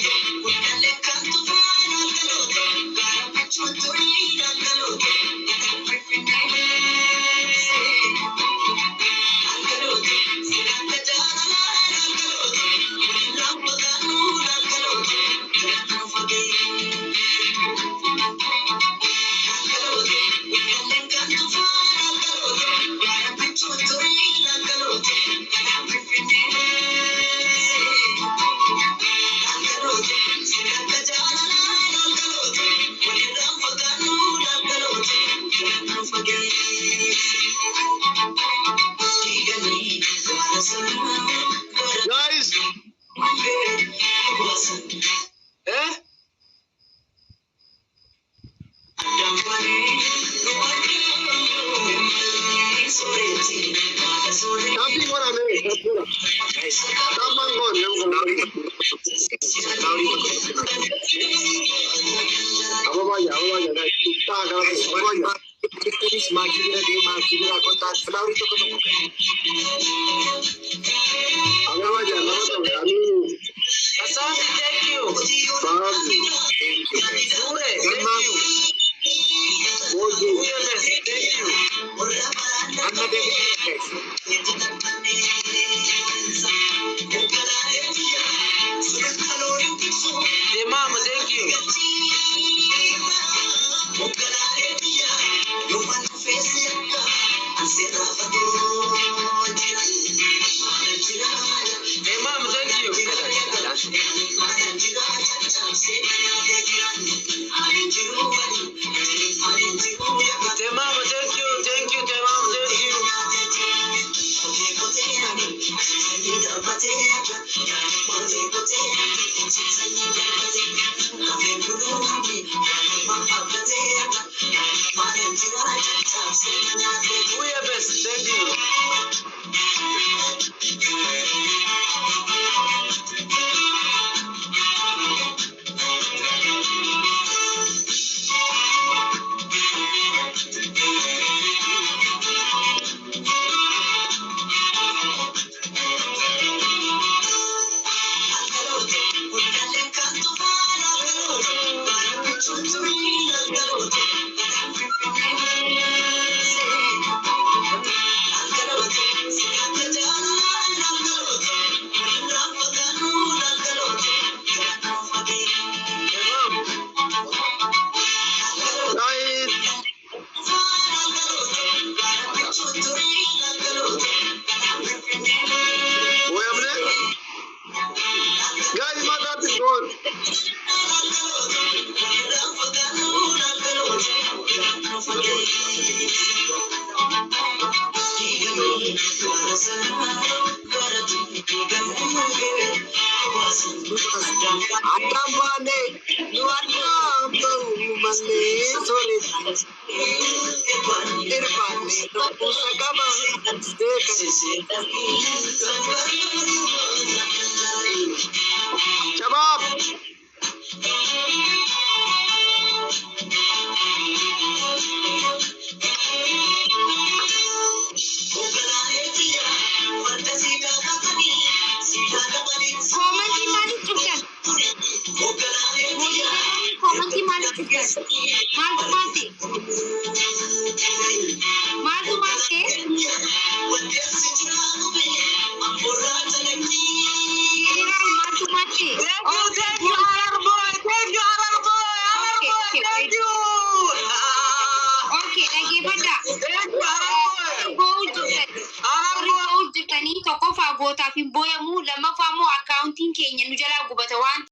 Guys, tapi orang ni, taman kon yang apa banyak guys, kita kalau banyak. Terus maju dia kontak selalu itu kan. Agak aja, kami. Asal thank you. Paham. Thank you. Boji. Thank you. Anda deh. Mama, thank you. Mama, thank you. Mama, thank you. Thank you. Mama, thank you. We are best. Thank you. Shabab. Tokkoffaa gootaa fi booyamuu lammaffaa immoo akkaawuntiin keenya nu jalaa gubata waan